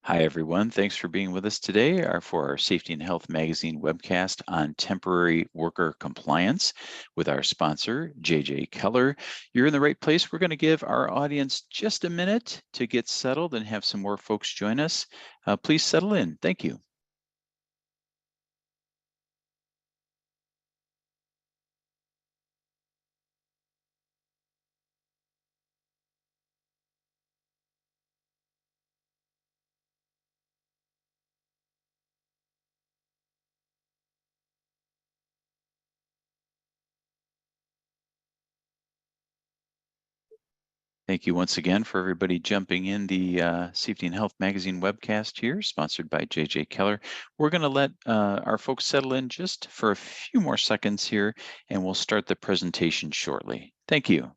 Hi, everyone. Thanks for being with us today for our Safety and Health Magazine webcast on temporary worker compliance with our sponsor, JJ Keller. You're in the right place. We're going to give our audience just a minute to get settled and have some more folks join us. Please settle in. Thank you. Thank you once again for everybody jumping in the Safety and Health Magazine webcast here, sponsored by JJ Keller. We're going to let our folks settle in just for a few more seconds here, and we'll start the presentation shortly. Thank you.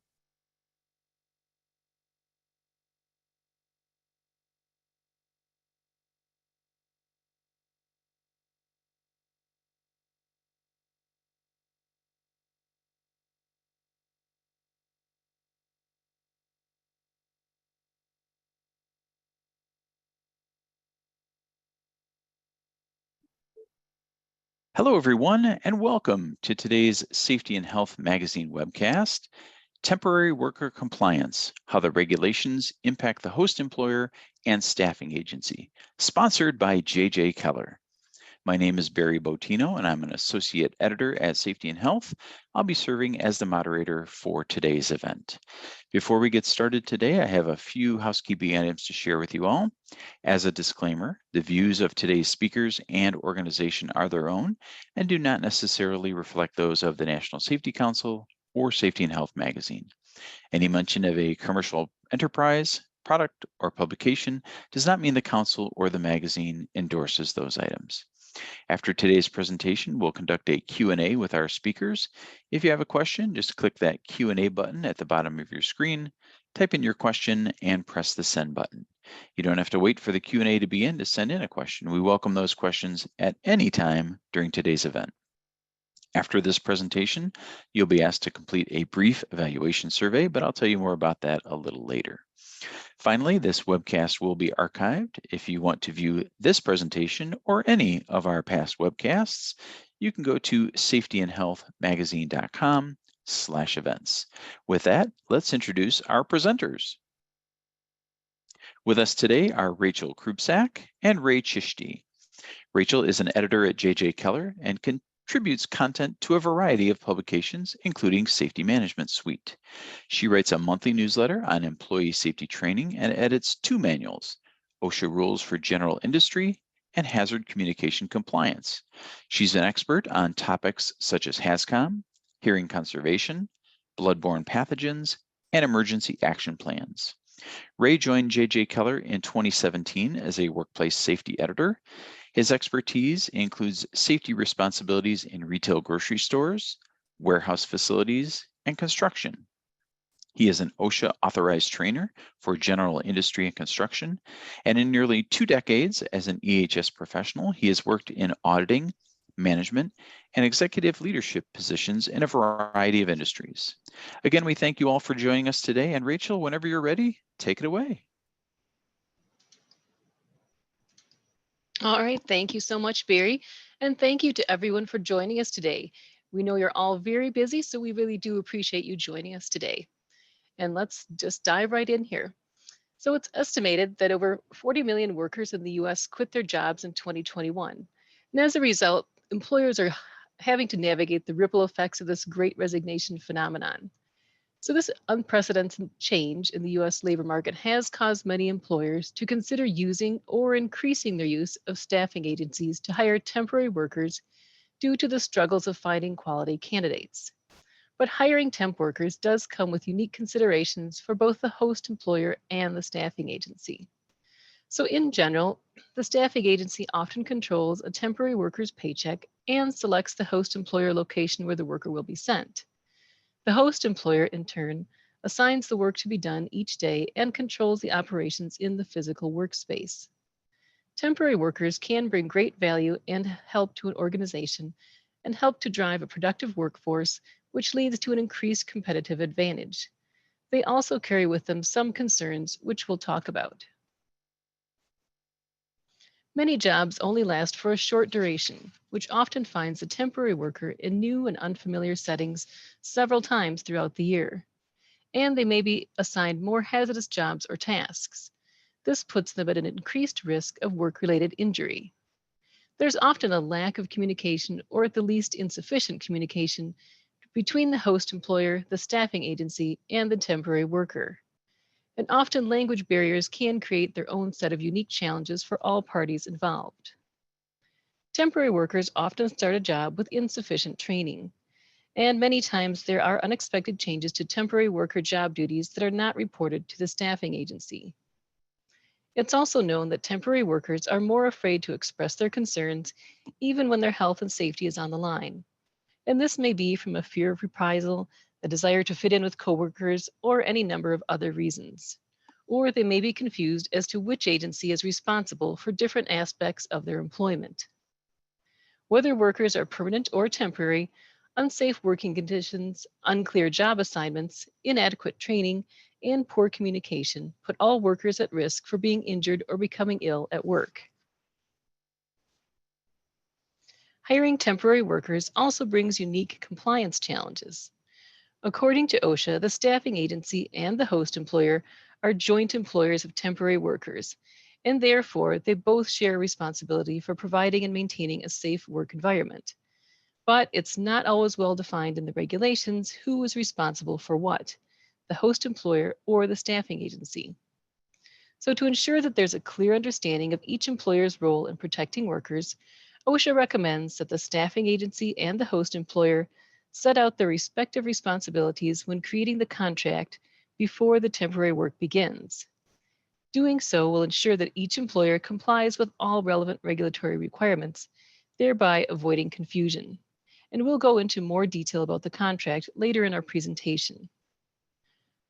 Hello, everyone, and welcome to today's Safety and Health Magazine webcast, Temporary Worker Compliance, How the Regulations Impact the Host Employer and Staffing Agency, sponsored by JJ Keller. My name is Barry Botino, and I'm an associate editor at Safety and Health. I'll be serving as the moderator for today's event. Before we get started today, I have a few housekeeping items to share with you all. As a disclaimer, the views of today's speakers and organization are their own and do not necessarily reflect those of the National Safety Council or Safety and Health Magazine. Any mention of a commercial enterprise, product, or publication does not mean the council or the magazine endorses those items. After today's presentation, we'll conduct a Q&A with our speakers. If you have a question, just click that Q&A button at the bottom of your screen, type in your question, and press the send button. You don't have to wait for the Q&A to begin to send in a question. We welcome those questions at any time during today's event. After this presentation, you'll be asked to complete a brief evaluation survey, but I'll tell you more about that a little later. Finally, this webcast will be archived. If you want to view this presentation or any of our past webcasts, you can go to safetyandhealthmagazine.com/events. With that, let's introduce our presenters. With us today are Rachel Krubsack and Ray Chishti. Rachel is an editor at JJ Keller and contributes content to a variety of publications, including Safety Management Suite. She writes a monthly newsletter on employee safety training and edits 2 manuals, OSHA Rules for General Industry and Hazard Communication Compliance. She's an expert on topics such as HAZCOM, hearing conservation, bloodborne pathogens, and emergency action plans. Ray joined JJ Keller in 2017 as a workplace safety editor. His expertise includes safety responsibilities in retail grocery stores, warehouse facilities, and construction. He is an OSHA authorized trainer for general industry and construction, and in nearly 2 decades as an EHS professional, he has worked in auditing, management, and executive leadership positions in a variety of industries. Again, we thank you all for joining us today, and Rachel, whenever you're ready, take it away. All right, thank you so much, Barry. And thank you to everyone for joining us today. We know you're all very busy, so we really do appreciate you joining us today. And let's just dive right in here. So it's estimated that over 40 million workers in the US quit their jobs in 2021. And as a result, employers are having to navigate the ripple effects of this great resignation phenomenon. So this unprecedented change in the US labor market has caused many employers to consider using or increasing their use of staffing agencies to hire temporary workers due to the struggles of finding quality candidates. But hiring temp workers does come with unique considerations for both the host employer and the staffing agency. So in general, the staffing agency often controls a temporary worker's paycheck and selects the host employer location where the worker will be sent. The host employer, in turn, assigns the work to be done each day and controls the operations in the physical workspace. Temporary workers can bring great value and help to an organization and help to drive a productive workforce, which leads to an increased competitive advantage. They also carry with them some concerns, which we'll talk about. Many jobs only last for a short duration, which often finds the temporary worker in new and unfamiliar settings several times throughout the year. And they may be assigned more hazardous jobs or tasks. This puts them at an increased risk of work related injury. There's often a lack of communication, or at the least insufficient communication, between the host employer, the staffing agency, and the temporary worker. And often language barriers can create their own set of unique challenges for all parties involved. Temporary workers often start a job with insufficient training, and many times there are unexpected changes to temporary worker job duties that are not reported to the staffing agency. It's also known that temporary workers are more afraid to express their concerns even when their health and safety is on the line. And this may be from a fear of reprisal, a desire to fit in with coworkers, or any number of other reasons. Or they may be confused as to which agency is responsible for different aspects of their employment. Whether workers are permanent or temporary, unsafe working conditions, unclear job assignments, inadequate training, and poor communication put all workers at risk for being injured or becoming ill at work. Hiring temporary workers also brings unique compliance challenges. According to OSHA, the staffing agency and the host employer are joint employers of temporary workers, and therefore they both share responsibility for providing and maintaining a safe work environment. But it's not always well defined in the regulations who is responsible for what, the host employer or the staffing agency. So, to ensure that there's a clear understanding of each employer's role in protecting workers, OSHA recommends that the staffing agency and the host employer set out their respective responsibilities when creating the contract before the temporary work begins. Doing so will ensure that each employer complies with all relevant regulatory requirements, thereby avoiding confusion. And we'll go into more detail about the contract later in our presentation.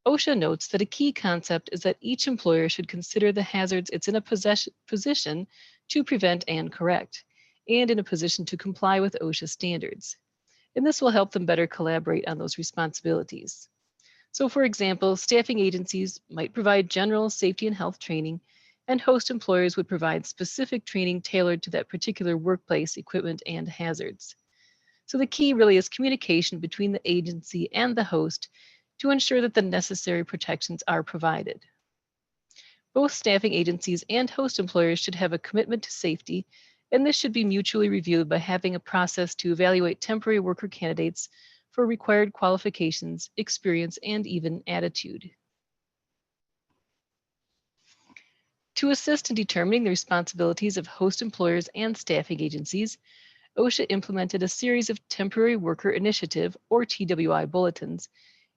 OSHA notes that a key concept is that each employer should consider the hazards it's in a position to prevent and correct, and in a position to comply with OSHA standards. And this will help them better collaborate on those responsibilities. So, for example, staffing agencies might provide general safety and health training, and host employers would provide specific training tailored to that particular workplace equipment and hazards. So, the key really is communication between the agency and the host to ensure that the necessary protections are provided. Both staffing agencies and host employers should have a commitment to safety, and this should be mutually reviewed by having a process to evaluate temporary worker candidates for required qualifications, experience, and even attitude. To assist in determining the responsibilities of host employers and staffing agencies, OSHA implemented a series of Temporary Worker Initiative, or TWI, bulletins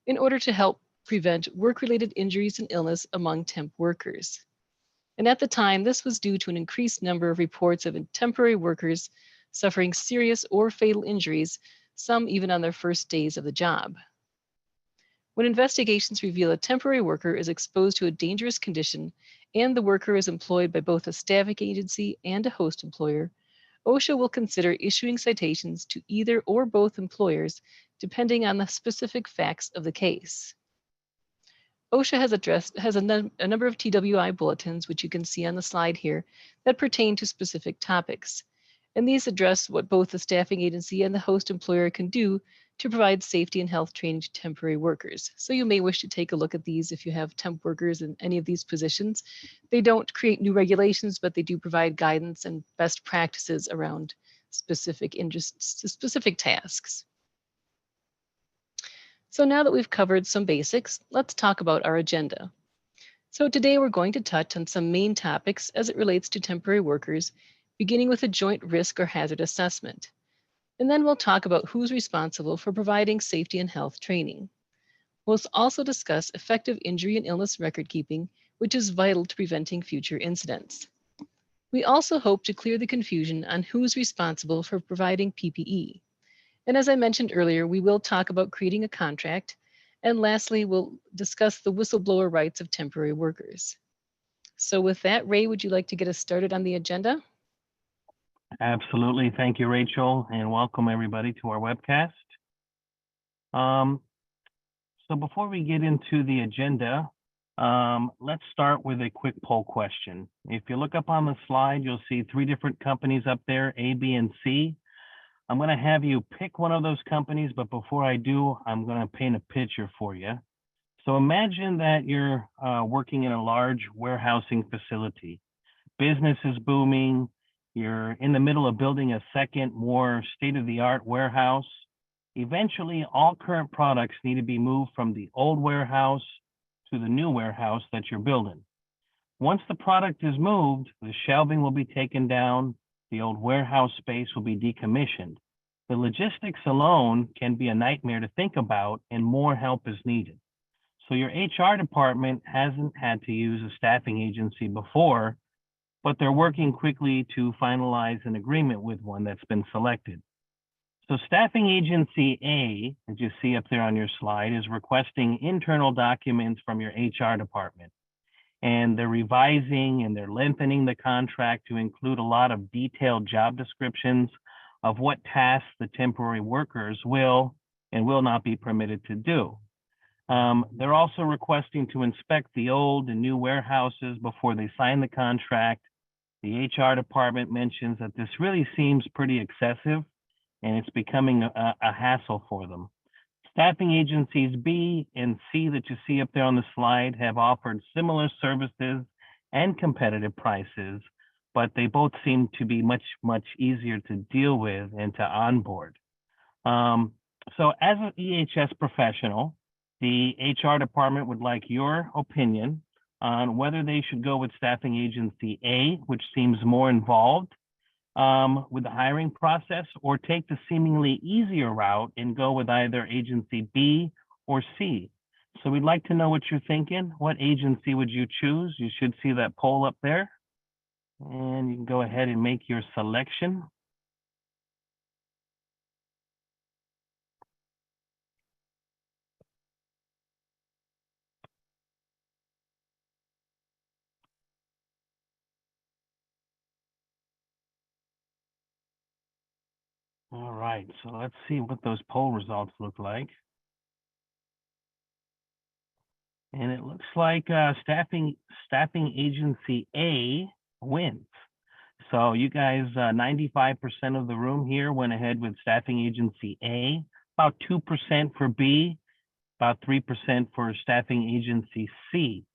in order to help prevent work-related injuries and illness among temp workers. And at the time, this was due to an increased number of reports of temporary workers suffering serious or fatal injuries, some even on their first days of the job. When investigations reveal a temporary worker is exposed to a dangerous condition and the worker is employed by both a staffing agency and a host employer, OSHA will consider issuing citations to either or both employers depending on the specific facts of the case. OSHA has a number of TWI bulletins, which you can see on the slide here, that pertain to specific topics. And these address what both the staffing agency and the host employer can do to provide safety and health training to temporary workers. So you may wish to take a look at these if you have temp workers in any of these positions. They don't create new regulations, but they do provide guidance and best practices around specific tasks. So now that we've covered some basics, let's talk about our agenda. So today we're going to touch on some main topics as it relates to temporary workers, beginning with a joint risk or hazard assessment. And then we'll talk about who's responsible for providing safety and health training. We'll also discuss effective injury and illness record keeping, which is vital to preventing future incidents. We also hope to clear the confusion on who's responsible for providing PPE. And as I mentioned earlier, we will talk about creating a contract. And lastly, we'll discuss the whistleblower rights of temporary workers. So with that, Ray, would you like to get us started on the agenda? Absolutely. Thank you, Rachel, and welcome everybody to our webcast. So before we get into the agenda, Let's start with a quick poll question. If you look up on the slide, you'll see 3 different companies up there, A, B, and C. I'm going to have you pick one of those companies, but before I do, I'm going to paint a picture for you. So imagine that you're working in a large warehousing facility. Business is booming. You're in the middle of building a second, more state-of-the-art warehouse. Eventually, all current products need to be moved from the old warehouse to the new warehouse that you're building. Once the product is moved, the shelving will be taken down, the old warehouse space will be decommissioned. The logistics alone can be a nightmare to think about, and more help is needed. So your HR department hasn't had to use a staffing agency before, but they're working quickly to finalize an agreement with one that's been selected. So staffing agency A, as you see up there on your slide, is requesting internal documents from your HR department. And they're revising and they're lengthening the contract to include a lot of detailed job descriptions of what tasks the temporary workers will and will not be permitted to do. They're also requesting to inspect the old and new warehouses before they sign the contract. The HR department mentions that this really seems pretty excessive, and it's becoming a hassle for them. Staffing agencies B and C that you see up there on the slide have offered similar services and competitive prices, but they both seem to be much easier to deal with and to onboard. So as an EHS professional, the HR department would like your opinion on whether they should go with staffing agency A, which seems more involved with the hiring process, or take the seemingly easier route and go with either agency B or C. So we'd like to know what you're thinking. What agency would you choose? You should see that poll up there. And you can go ahead and make your selection. All right, so let's see what those poll results look like. And it looks like staffing agency A wins. So you guys, 95% of the room here went ahead with staffing agency A, about 2% for B, about 3% for staffing agency C.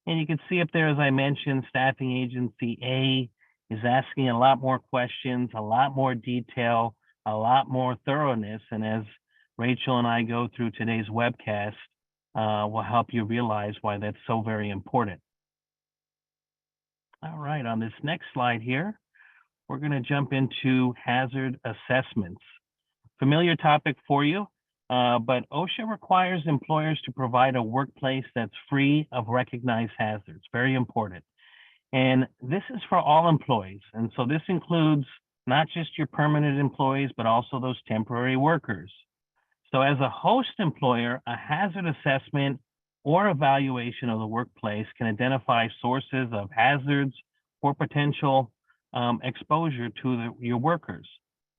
And you can see up there, as I mentioned, staffing agency A is asking a lot more questions, a lot more detail, a lot more thoroughness. And as Rachel and I go through today's webcast, will help you realize why that's so very important. All right, on this next slide here, we're going to jump into hazard assessments. Familiar topic for you, but OSHA requires employers to provide a workplace that's free of recognized hazards. Very important. And this is for all employees. And so this includes not just your permanent employees, but also those temporary workers. So as a host employer, a hazard assessment or evaluation of the workplace can identify sources of hazards or potential exposure to your workers.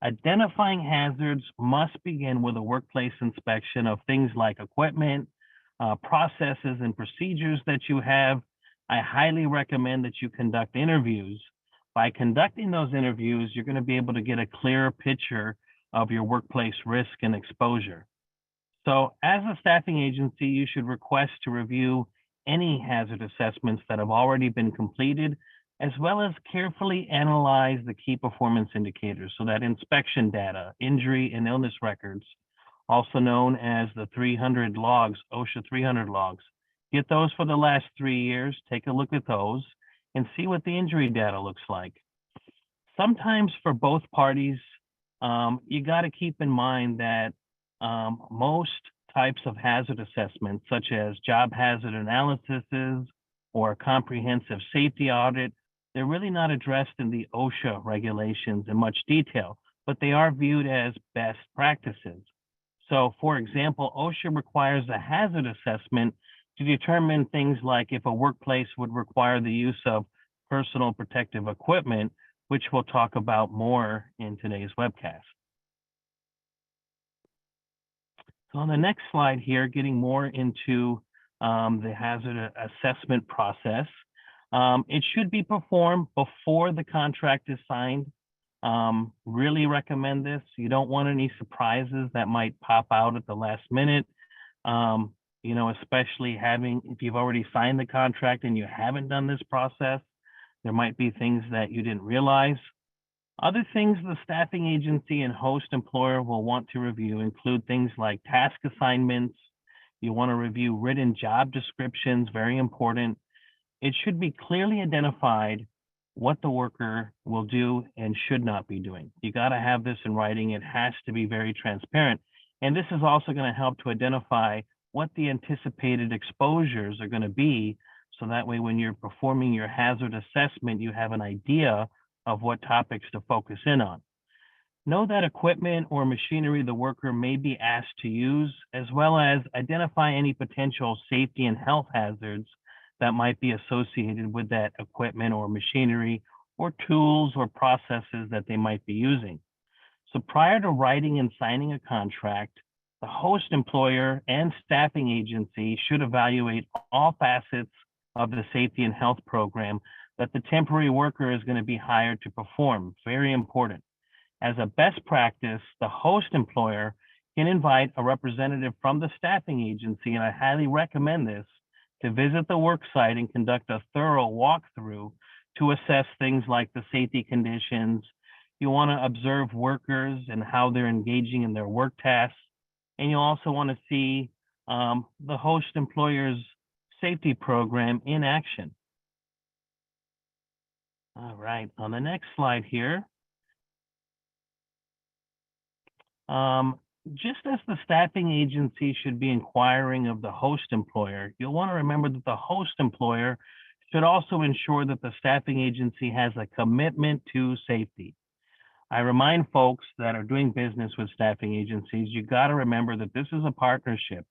Identifying hazards must begin with a workplace inspection of things like equipment, processes, and procedures that you have. I highly recommend that you conduct interviews. By conducting those interviews, you're going to be able to get a clearer picture of your workplace risk and exposure. So as a staffing agency, you should request to review any hazard assessments that have already been completed, as well as carefully analyze the key performance indicators. So that inspection data, injury and illness records, also known as the 300 logs, OSHA 300 logs. Get those for the last 3 years, take a look at those and see what the injury data looks like. Sometimes for both parties, you got to keep in mind that most types of hazard assessments, such as job hazard analyses or a comprehensive safety audit, they're really not addressed in the OSHA regulations in much detail, but they are viewed as best practices. So for example, OSHA requires a hazard assessment to determine things like if a workplace would require the use of personal protective equipment, which we'll talk about more in today's webcast. So on the next slide here, getting more into the hazard assessment process. It should be performed before the contract is signed. Really recommend this. You don't want any surprises that might pop out at the last minute. Especially if you've already signed the contract and you haven't done this process, there might be things that you didn't realize. Other things the staffing agency and host employer will want to review include things like task assignments. You want to review written job descriptions, very important. It should be clearly identified what the worker will do and should not be doing. You got to have this in writing. It has to be very transparent. And this is also going to help to identify what the anticipated exposures are going to be. So that way, when you're performing your hazard assessment, you have an idea of what topics to focus in on. Know that equipment or machinery the worker may be asked to use, as well as identify any potential safety and health hazards that might be associated with that equipment or machinery or tools or processes that they might be using. So prior to writing and signing a contract, the host employer and staffing agency should evaluate all facets of the safety and health program that the temporary worker is going to be hired to perform. Very important. As a best practice, the host employer can invite a representative from the staffing agency, and I highly recommend this, to visit the work site and conduct a thorough walkthrough to assess things like the safety conditions. You want to observe workers and how they're engaging in their work tasks. And you also want to see the host employer's safety program in action. All right, on the next slide here, just as the staffing agency should be inquiring of the host employer, you'll want to remember that the host employer should also ensure that the staffing agency has a commitment to safety. I remind folks that are doing business with staffing agencies, you got to remember that this is a partnership.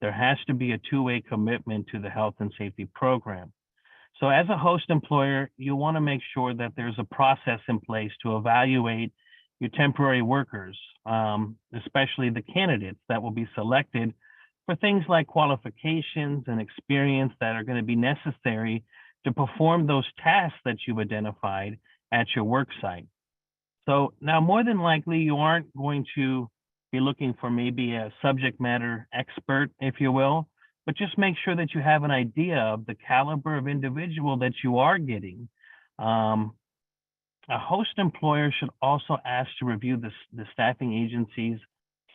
There has to be a two-way commitment to the health and safety program. So as a host employer, you want to make sure that there's a process in place to evaluate your temporary workers, especially the candidates that will be selected for things like qualifications and experience that are going to be necessary to perform those tasks that you've identified at your work site. So now, more than likely, you aren't going to be looking for maybe a subject matter expert, if you will, but just make sure that you have an idea of the caliber of individual that you are getting. A host employer should also ask to review the staffing agency's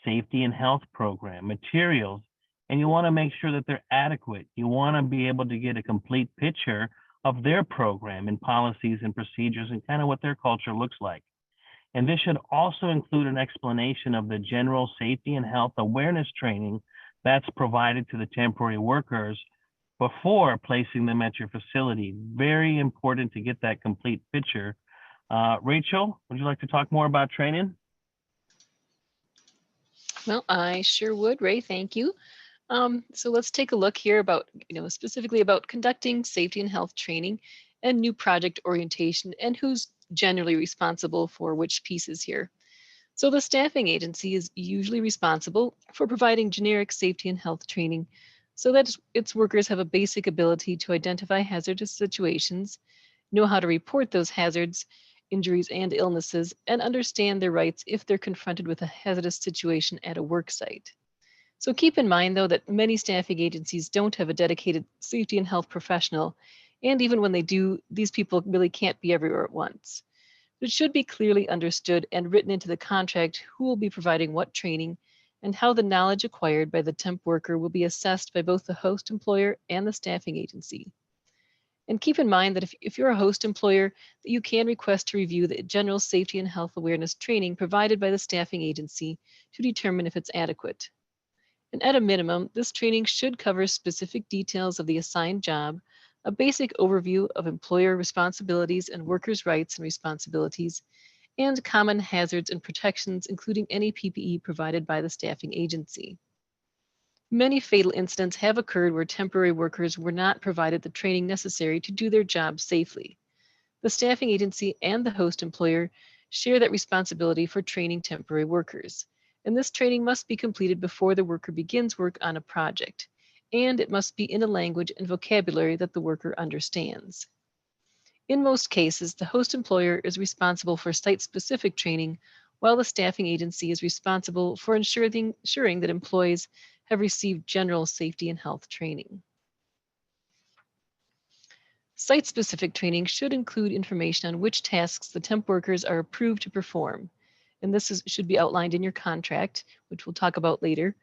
safety and health program materials, and you want to make sure that they're adequate. You want to be able to get a complete picture of their program and policies and procedures and kind of what their culture looks like. And this should also include an explanation of the general safety and health awareness training that's provided to the temporary workers before placing them at your facility. Very important to get that complete picture. Rachel, would you like to talk more about training? Well, I sure would, Ray. Thank you. So let's take a look here about, specifically about conducting safety and health training and new project orientation and who's generally responsible for which pieces here. So the staffing agency is usually responsible for providing generic safety and health training so that its workers have a basic ability to identify hazardous situations, know how to report those hazards, injuries, and illnesses, and understand their rights if they're confronted with a hazardous situation at a work site. So keep in mind, though, that many staffing agencies don't have a dedicated safety and health professional, and even when they do, these people really can't be everywhere at once. It should be clearly understood and written into the contract who will be providing what training and how the knowledge acquired by the temp worker will be assessed by both the host employer and the staffing agency. And keep in mind that if you're a host employer, that you can request to review the general safety and health awareness training provided by the staffing agency to determine if it's adequate. And at a minimum, this training should cover specific details of the assigned job, a basic overview of employer responsibilities and workers' rights and responsibilities, and common hazards and protections, including any PPE provided by the staffing agency. Many fatal incidents have occurred where temporary workers were not provided the training necessary to do their job safely. The staffing agency and the host employer share that responsibility for training temporary workers, and this training must be completed before the worker begins work on a project. and it must be in a language and vocabulary that the worker understands. In most cases, the host employer is responsible for site-specific training, while the staffing agency is responsible for ensuring that employees have received general safety and health training. Site-specific training should include information on which tasks the temp workers are approved to perform, and should be outlined in your contract, which we'll talk about later.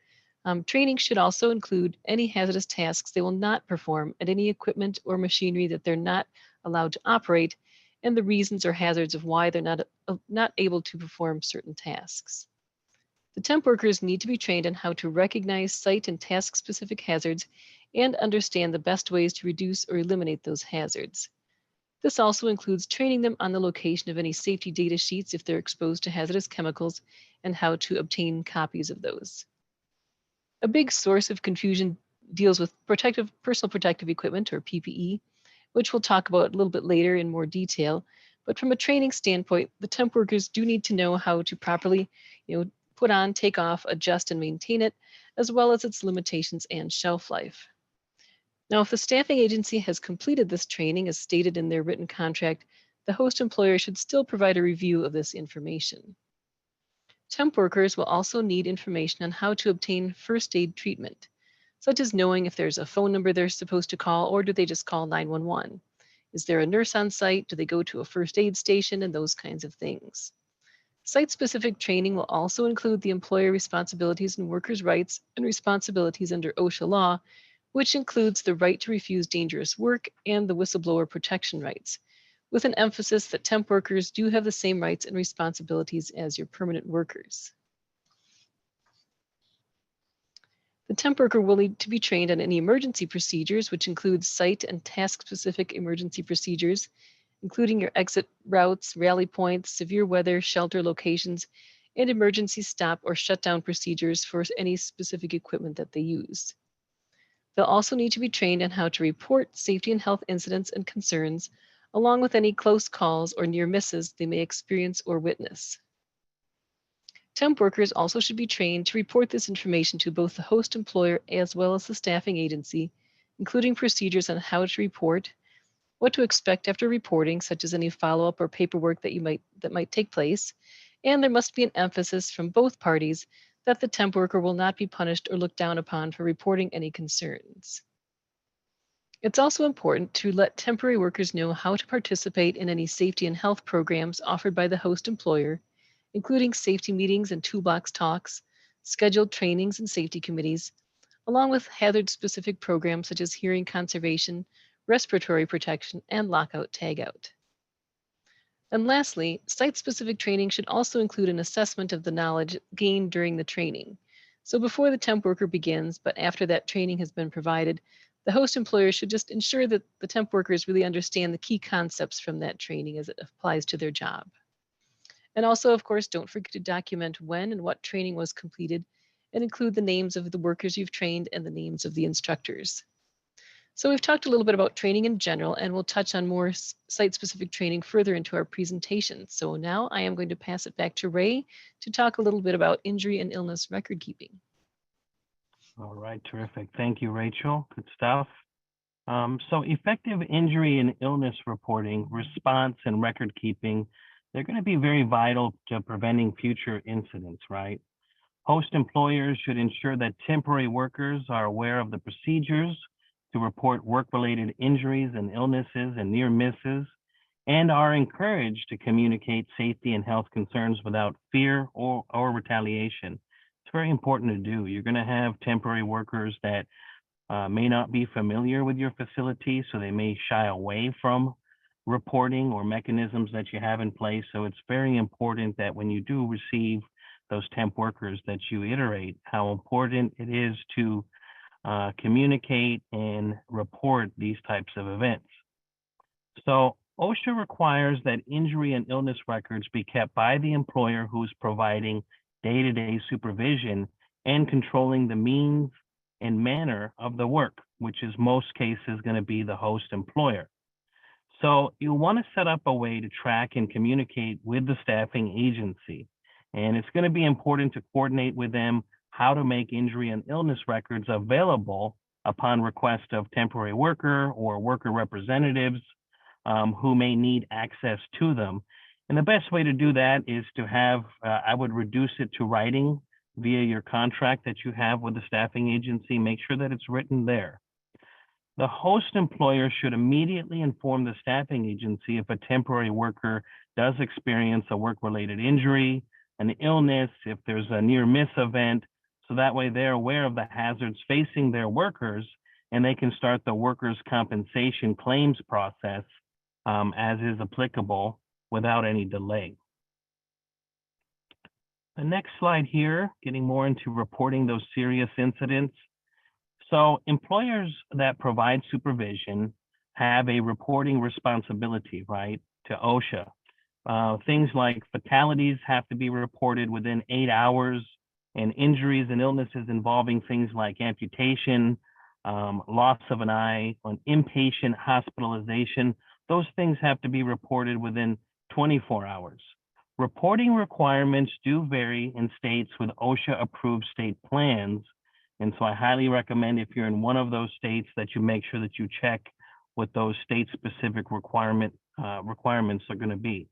Training should also include any hazardous tasks they will not perform and any equipment or machinery that they're not allowed to operate, and the reasons or hazards of why they're not able to perform certain tasks. The temp workers need to be trained on how to recognize site and task-specific hazards and understand the best ways to reduce or eliminate those hazards. This also includes training them on the location of any safety data sheets if they're exposed to hazardous chemicals and how to obtain copies of those. A big source of confusion deals with personal protective equipment, or PPE, which we'll talk about a little bit later in more detail. But from a training standpoint, the temp workers do need to know how to properly, put on, take off, adjust, and maintain it, as well as its limitations and shelf life. Now, if the staffing agency has completed this training as stated in their written contract, the host employer should still provide a review of this information. Temp workers will also need information on how to obtain first aid treatment, such as knowing if there's a phone number they're supposed to call, or do they just call 911? Is there a nurse on site? Do they go to a first aid station? And those kinds of things. Site-specific training will also include the employer responsibilities and workers' rights and responsibilities under OSHA law, which includes the right to refuse dangerous work and the whistleblower protection rights, with an emphasis that temp workers do have the same rights and responsibilities as your permanent workers. The temp worker will need to be trained on any emergency procedures, which includes site and task-specific emergency procedures, including your exit routes, rally points, severe weather, shelter locations, and emergency stop or shutdown procedures for any specific equipment that they use. They'll also need to be trained on how to report safety and health incidents and concerns, along with any close calls or near misses they may experience or witness. Temp workers also should be trained to report this information to both the host employer as well as the staffing agency, including procedures on how to report, what to expect after reporting, such as any follow-up or paperwork that might take place, and there must be an emphasis from both parties that the temp worker will not be punished or looked down upon for reporting any concerns. It's also important to let temporary workers know how to participate in any safety and health programs offered by the host employer, including safety meetings and toolbox talks, scheduled trainings and safety committees, along with hazard-specific programs such as hearing conservation, respiratory protection, and lockout tagout. And lastly, site-specific training should also include an assessment of the knowledge gained during the training. So before the temp worker begins, but after that training has been provided, the host employer should just ensure that the temp workers really understand the key concepts from that training as it applies to their job. And also, of course, don't forget to document when and what training was completed and include the names of the workers you've trained and the names of the instructors. So we've talked a little bit about training in general, and we'll touch on more site-specific training further into our presentation. So now I am going to pass it back to Ray to talk a little bit about injury and illness record keeping. All right, terrific. Thank you, Rachel. Good stuff. So effective injury and illness reporting, response, and record keeping, they're going to be very vital to preventing future incidents, right? Host employers should ensure that temporary workers are aware of the procedures to report work-related injuries and illnesses and near misses, and are encouraged to communicate safety and health concerns without fear or retaliation. It's very important to do. You're going to have temporary workers that may not be familiar with your facility, so they may shy away from reporting or mechanisms that you have in place. So it's very important that when you do receive those temp workers that you iterate how important it is to communicate and report these types of events. So OSHA requires that injury and illness records be kept by the employer who's providing day-to-day supervision and controlling the means and manner of the work, which is most cases going to be the host employer. So you want to set up a way to track and communicate with the staffing agency. And it's going to be important to coordinate with them how to make injury and illness records available upon request of temporary worker or worker representatives who may need access to them. And the best way to do that is to have, I would reduce it to writing via your contract that you have with the staffing agency. Make sure that it's written there. The host employer should immediately inform the staffing agency if a temporary worker does experience a work-related injury, an illness, if there's a near-miss event, so that way they're aware of the hazards facing their workers and they can start the workers' compensation claims process as is applicable without any delay. The next slide here, getting more into reporting those serious incidents. So employers that provide supervision have a reporting responsibility, right, to OSHA. Things like fatalities have to be reported within 8 hours, and injuries and illnesses involving things like amputation, loss of an eye, an inpatient hospitalization, those things have to be reported within 24 hours. Reporting requirements do vary in states with OSHA-approved state plans, and so I highly recommend if you're in one of those states that you make sure that you check what those state-specific requirements are going to be.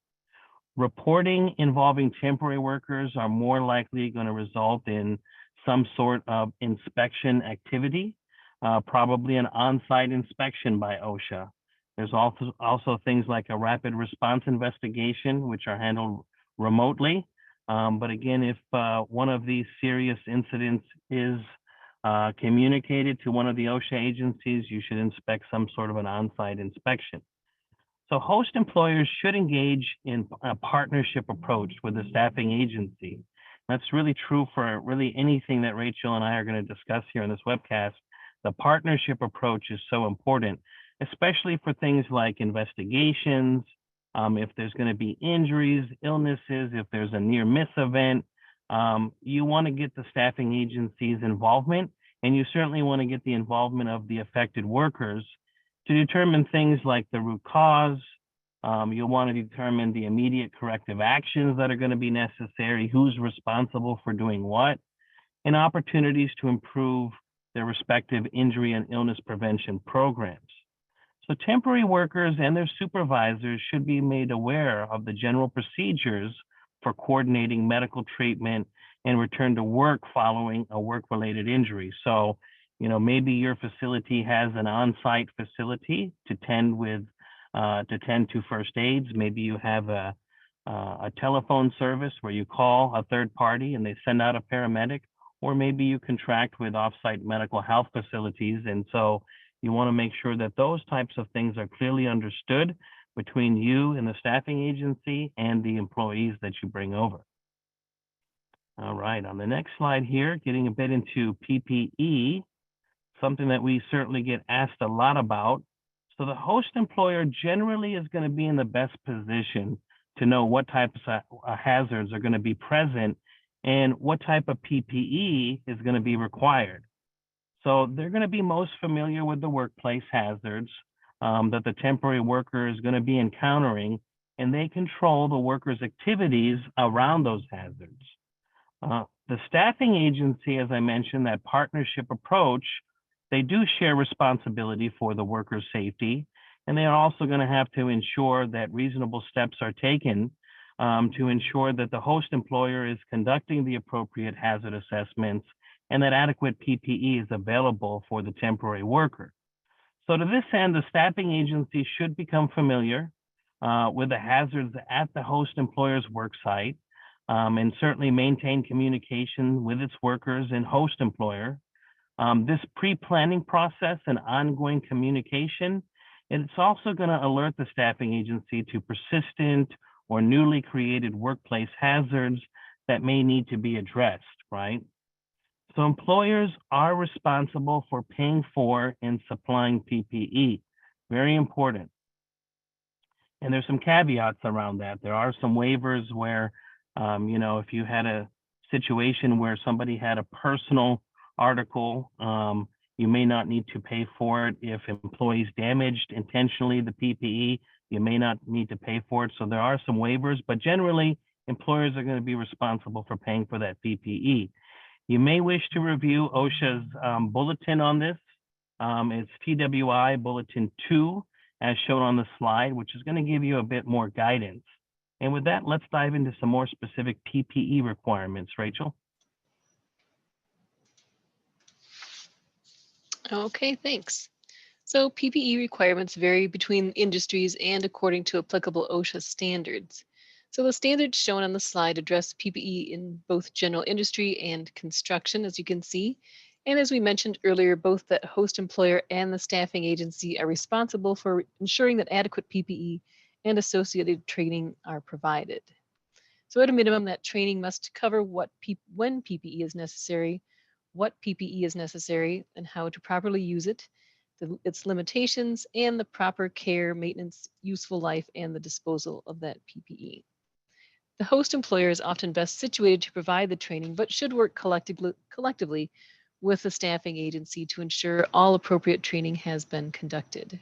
Reporting involving temporary workers are more likely going to result in some sort of inspection activity, probably an on-site inspection by OSHA. There's also things like a rapid response investigation, which are handled remotely. But again, if one of these serious incidents is communicated to one of the OSHA agencies, you should inspect some sort of an on-site inspection. So host employers should engage in a partnership approach with the staffing agency. That's really true for really anything that Rachel and I are going to discuss here in this webcast. The partnership approach is so important, especially for things like investigations, if there's going to be injuries, illnesses, if there's a near miss event, you want to get the staffing agency's involvement, and you certainly want to get the involvement of the affected workers to determine things like the root cause. You'll want to determine the immediate corrective actions that are going to be necessary, who's responsible for doing what, and opportunities to improve their respective injury and illness prevention programs. So temporary workers and their supervisors should be made aware of the general procedures for coordinating medical treatment and return to work following a work-related injury. So, you know, maybe your facility has an on-site facility to tend to first aids. Maybe you have a telephone service where you call a third party and they send out a paramedic, or maybe you contract with off-site medical health facilities. And so you want to make sure that those types of things are clearly understood between you and the staffing agency and the employees that you bring over. All right, on the next slide here, getting a bit into PPE, something that we certainly get asked a lot about. So the host employer generally is going to be in the best position to know what types of hazards are going to be present and what type of PPE is going to be required. So they're going to be most familiar with the workplace hazards that the temporary worker is going to be encountering, and they control the worker's activities around those hazards. The staffing agency, as I mentioned, that partnership approach, they do share responsibility for the worker's safety, and they are also going to have to ensure that reasonable steps are taken to ensure that the host employer is conducting the appropriate hazard assessments and that adequate PPE is available for the temporary worker. So to this end, the staffing agency should become familiar with the hazards at the host employer's work site, and certainly maintain communication with its workers and host employer. This pre-planning process and ongoing communication, it's also going to alert the staffing agency to persistent or newly created workplace hazards that may need to be addressed, right? So employers are responsible for paying for and supplying PPE. Very important. And there's some caveats around that. There are some waivers where, you know, if you had a situation where somebody had a personal article, you may not need to pay for it. If employees damaged intentionally the PPE, you may not need to pay for it. So there are some waivers, but generally employers are going to be responsible for paying for that PPE. You may wish to review OSHA's bulletin on this. It's TWI Bulletin 2, as shown on the slide, which is going to give you a bit more guidance. And with that, let's dive into some more specific PPE requirements. Rachel? Okay, thanks. So PPE requirements vary between industries and according to applicable OSHA standards. So the standards shown on the slide address PPE in both general industry and construction, as you can see. And as we mentioned earlier, both the host employer and the staffing agency are responsible for ensuring that adequate PPE and associated training are provided. So at a minimum, that training must cover when PPE is necessary, what PPE is necessary, and how to properly use it, its limitations, and the proper care, maintenance, useful life, and the disposal of that PPE. The host employer is often best situated to provide the training, but should work collectively with the staffing agency to ensure all appropriate training has been conducted.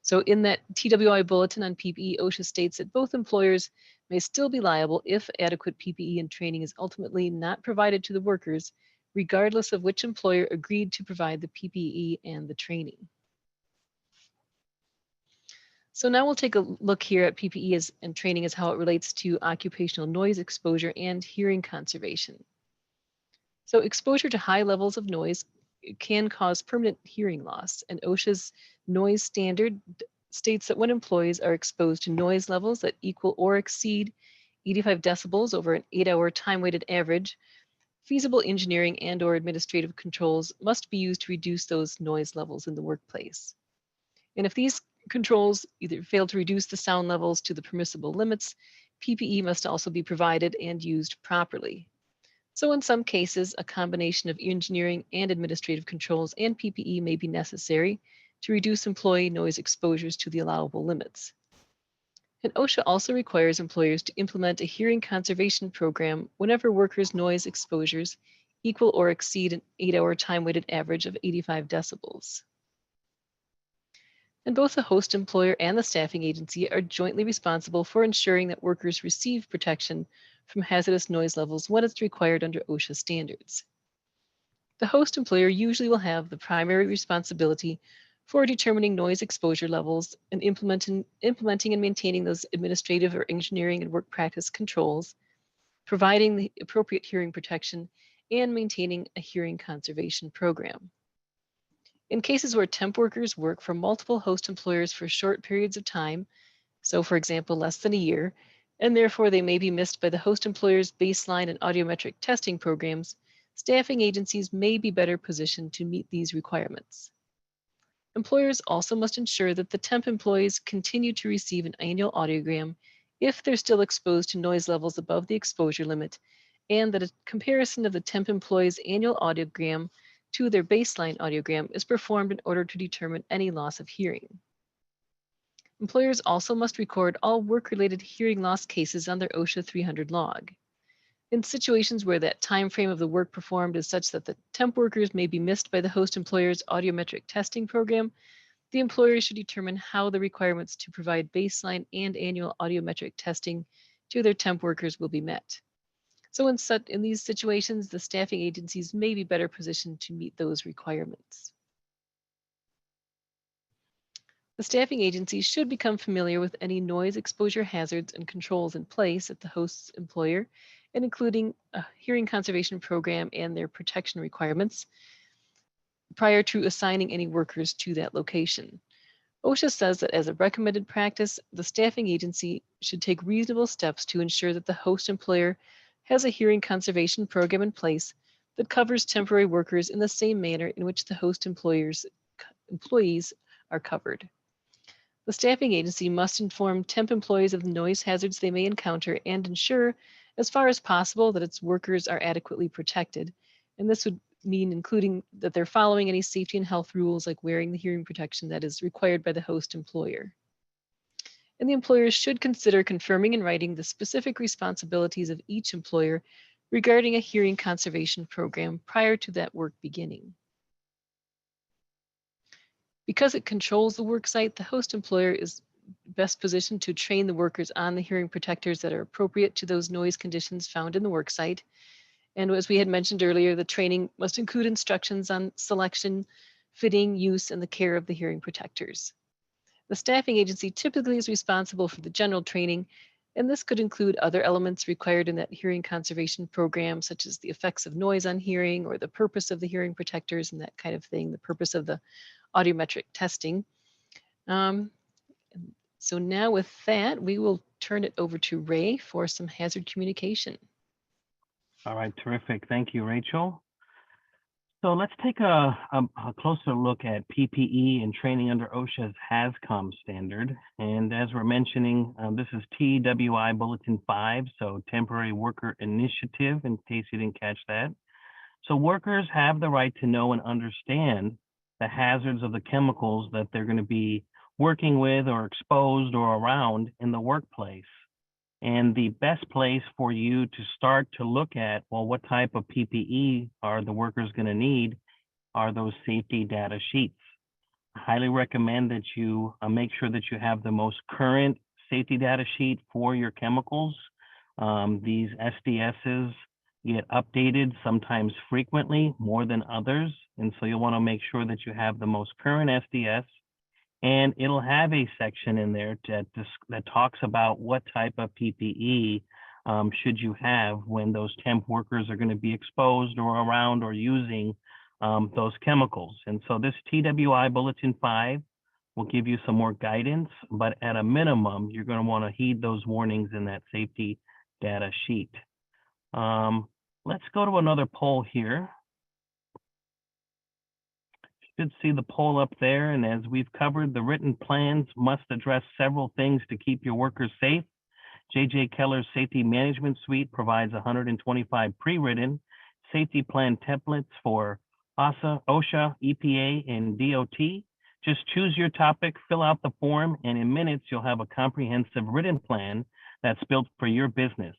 So in that TWI bulletin on PPE, OSHA states that both employers may still be liable if adequate PPE and training is ultimately not provided to the workers, regardless of which employer agreed to provide the PPE and the training. So now we'll take a look here at PPE and training as how it relates to occupational noise exposure and hearing conservation. So exposure to high levels of noise can cause permanent hearing loss, and OSHA's noise standard states that when employees are exposed to noise levels that equal or exceed 85 decibels over an 8-hour time-weighted average, feasible engineering and/or administrative controls must be used to reduce those noise levels in the workplace. And if these controls either fail to reduce the sound levels to the permissible limits, PPE must also be provided and used properly. So in some cases, a combination of engineering and administrative controls and PPE may be necessary to reduce employee noise exposures to the allowable limits. And OSHA also requires employers to implement a hearing conservation program whenever workers' noise exposures equal or exceed an 8-hour time-weighted average of 85 decibels. And both the host employer and the staffing agency are jointly responsible for ensuring that workers receive protection from hazardous noise levels when it's required under OSHA standards. The host employer usually will have the primary responsibility for determining noise exposure levels and implementing and maintaining those administrative or engineering and work practice controls, providing the appropriate hearing protection, and maintaining a hearing conservation program. In cases where temp workers work for multiple host employers for short periods of time, so for example, less than a year, and therefore they may be missed by the host employer's baseline and audiometric testing programs, staffing agencies may be better positioned to meet these requirements. Employers also must ensure that the temp employees continue to receive an annual audiogram if they're still exposed to noise levels above the exposure limit, and that a comparison of the temp employees' annual audiogram to their baseline audiogram is performed in order to determine any loss of hearing. Employers also must record all work-related hearing loss cases on their OSHA 300 log. In situations where that time frame of the work performed is such that the temp workers may be missed by the host employer's audiometric testing program, the employer should determine how the requirements to provide baseline and annual audiometric testing to their temp workers will be met. So in these situations, the staffing agencies may be better positioned to meet those requirements. The staffing agencies should become familiar with any noise exposure hazards and controls in place at the host's employer, and including a hearing conservation program and their protection requirements prior to assigning any workers to that location. OSHA says that as a recommended practice, the staffing agency should take reasonable steps to ensure that the host employer has a hearing conservation program in place that covers temporary workers in the same manner in which the host employees are covered. The staffing agency must inform temp employees of the noise hazards they may encounter and ensure, as far as possible, that its workers are adequately protected. And this would mean including that they're following any safety and health rules like wearing the hearing protection that is required by the host employer. And the employers should consider confirming in writing the specific responsibilities of each employer regarding a hearing conservation program prior to that work beginning. Because it controls the work site, the host employer is best positioned to train the workers on the hearing protectors that are appropriate to those noise conditions found in the work site. And as we had mentioned earlier, the training must include instructions on selection, fitting, use, and the care of the hearing protectors. The staffing agency typically is responsible for the general training, and this could include other elements required in that hearing conservation program, such as the effects of noise on hearing or the purpose of the hearing protectors and that kind of thing, the purpose of the audiometric testing. So now with that, we will turn it over to Ray for some hazard communication. All right, terrific. Thank you, Rachel. So let's take a closer look at PPE and training under OSHA's HAZCOM standard. And as we're mentioning, this is TWI Bulletin 5, so Temporary Worker Initiative, in case you didn't catch that. So workers have the right to know and understand the hazards of the chemicals that they're going to be working with or exposed or around in the workplace. And the best place for you to start to look at, well, what type of PPE are the workers going to need are those safety data sheets. I highly recommend that you make sure that you have the most current safety data sheet for your chemicals. These SDSs get updated sometimes frequently, more than others. And so you'll want to make sure that you have the most current SDS. And it'll have a section in there that talks about what type of PPE should you have when those temp workers are going to be exposed or around or using those chemicals. And so this TWI Bulletin 5 will give you some more guidance, but at a minimum, you're going to want to heed those warnings in that safety data sheet. Let's go to another poll here. Should see the poll up there, and as we've covered, the written plans must address several things to keep your workers safe. J.J. Keller's Safety Management Suite provides 125 pre-written safety plan templates for OSHA, EPA, and DOT. Just choose your topic, fill out the form, and in minutes, you'll have a comprehensive written plan that's built for your business.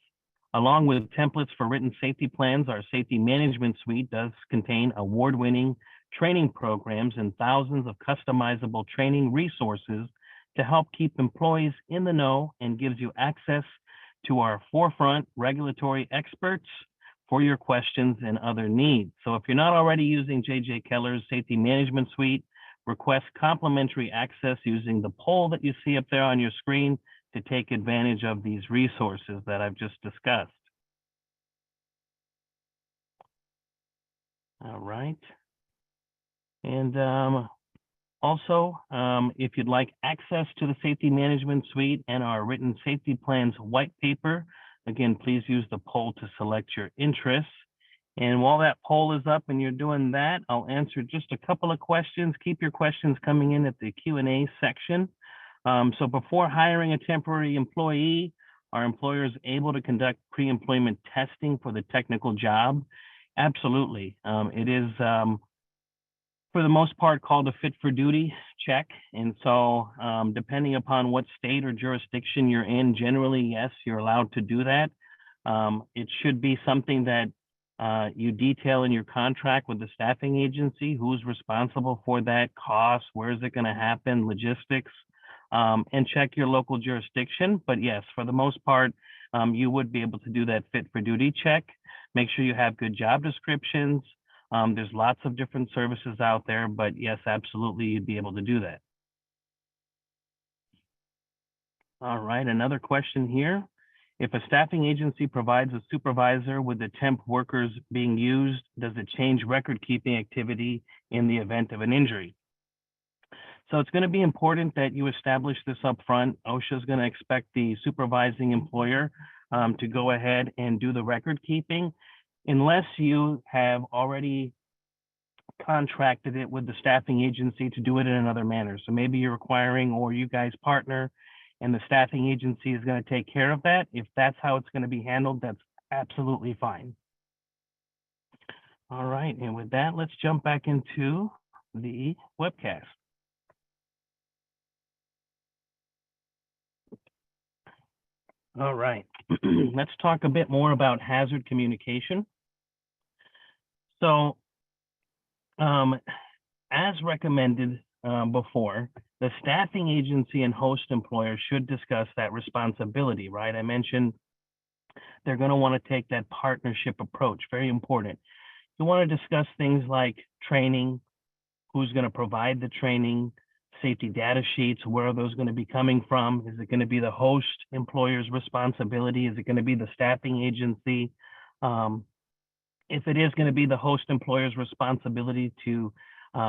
Along with templates for written safety plans, our Safety Management Suite does contain award-winning training programs and thousands of customizable training resources to help keep employees in the know and gives you access to our forefront regulatory experts for your questions and other needs. So if you're not already using J.J. Keller's Safety Management Suite, request complimentary access using the poll that you see up there on your screen to take advantage of these resources that I've just discussed. All right. And also, if you'd like access to the Safety Management Suite and our Written Safety Plans white paper, again, please use the poll to select your interests. And while that poll is up and you're doing that, I'll answer just a couple of questions. Keep your questions coming in at the Q&A section. So before hiring a temporary employee, are employers able to conduct pre-employment testing for the technical job? Absolutely. It is, for the most part, called a fit for duty check. And so depending upon what state or jurisdiction you're in, generally, yes, you're allowed to do that. It should be something that you detail in your contract with the staffing agency, who's responsible for that, cost, where is it going to happen, logistics, and check your local jurisdiction. But yes, for the most part, you would be able to do that fit for duty check. Make sure you have good job descriptions. There's lots of different services out there, but yes, absolutely, you'd be able to do that. All right, another question here. If a staffing agency provides a supervisor with the temp workers being used, does it change record-keeping activity in the event of an injury? So it's going to be important that you establish this up front. OSHA is going to expect the supervising employer to go ahead and do the record keeping, unless you have already contracted it with the staffing agency to do it in another manner. So maybe you're requiring, or you guys partner, and the staffing agency is going to take care of that. If that's how it's going to be handled, that's absolutely fine. All right, and with that, let's jump back into the webcast. All right, let's talk a bit more about hazard communication. So, as recommended before, the staffing agency and host employer should discuss that responsibility, right? I mentioned they're going to want to take that partnership approach, very important. You want to discuss things like training, who's going to provide the training, safety data sheets, where are those going to be coming from? Is it going to be the host employer's responsibility? Is it going to be the staffing agency? If it is going to be the host employer's responsibility to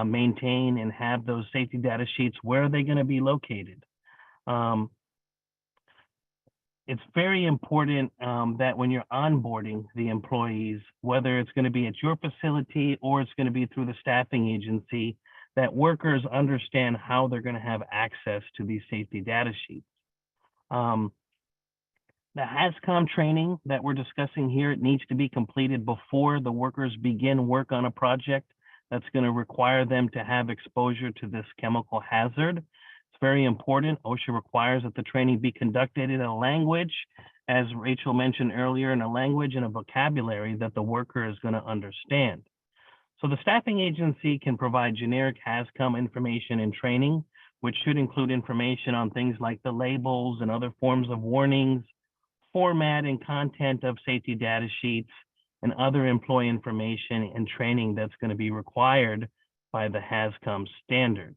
maintain and have those safety data sheets, where are they going to be located? It's very important that when you're onboarding the employees, whether it's going to be at your facility or it's going to be through the staffing agency, that workers understand how they're going to have access to these safety data sheets. The HAZCOM training that we're discussing here, it needs to be completed before the workers begin work on a project that's going to require them to have exposure to this chemical hazard. It's very important. OSHA requires that the training be conducted in a language, as Rachel mentioned earlier, in a language and a vocabulary that the worker is going to understand. So the staffing agency can provide generic HAZCOM information and training, which should include information on things like the labels and other forms of warnings, format and content of safety data sheets, and other employee information and training that's going to be required by the HAZCOM standard.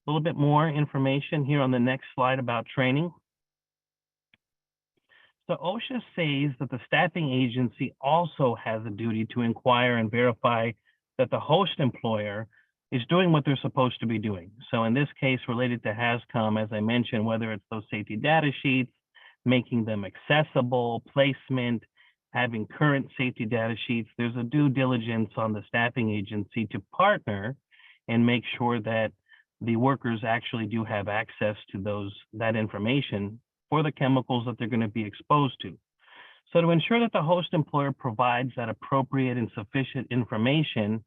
A little bit more information here on the next slide about training. So OSHA says that the staffing agency also has a duty to inquire and verify that the host employer is doing what they're supposed to be doing. So in this case, related to HAZCOM, as I mentioned, whether it's those safety data sheets, making them accessible, placement, having current safety data sheets, there's a due diligence on the staffing agency to partner and make sure that the workers actually do have access to that information for the chemicals that they're going to be exposed to. So to ensure that the host employer provides that appropriate and sufficient information,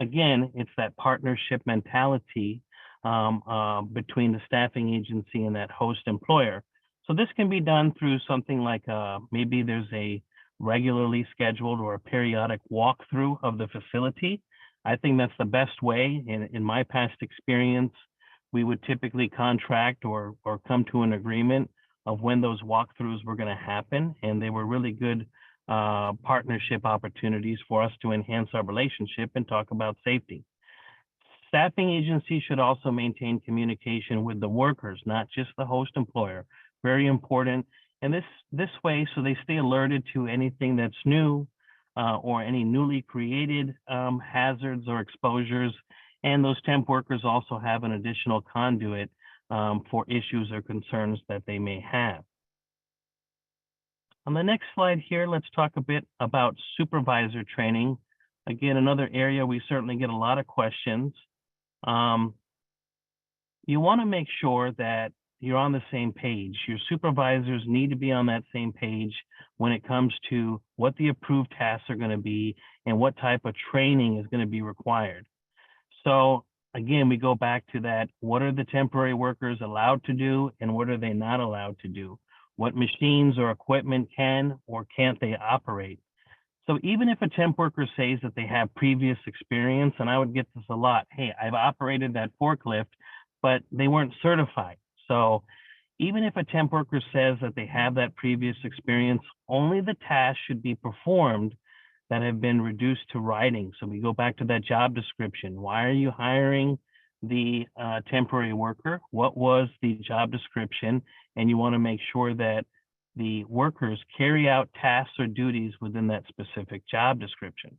again, it's that partnership mentality between the staffing agency and that host employer. So this can be done through something like maybe there's a regularly scheduled or a periodic walkthrough of the facility. I think that's the best way. In my past experience, we would typically contract or come to an agreement of when those walkthroughs were going to happen. And they were really good partnership opportunities for us to enhance our relationship and talk about safety. Staffing agencies should also maintain communication with the workers, not just the host employer. Very important. And this way, so they stay alerted to anything that's new or any newly created hazards or exposures. And those temp workers also have an additional conduit for issues or concerns that they may have. On the next slide here, let's talk a bit about supervisor training. Again, another area we certainly get a lot of questions. You want to make sure that you're on the same page. Your supervisors need to be on that same page when it comes to what the approved tasks are going to be and what type of training is going to be required. So again, we go back to that. What are the temporary workers allowed to do and what are they not allowed to do? What machines or equipment can or can't they operate? So even if a temp worker says that they have previous experience, and I would get this a lot, hey, I've operated that forklift, but they weren't certified. So even if a temp worker says that they have that previous experience, only the tasks should be performed that have been reduced to writing. So we go back to that job description. Why are you hiring the temporary worker? What was the job description? And you want to make sure that the workers carry out tasks or duties within that specific job description.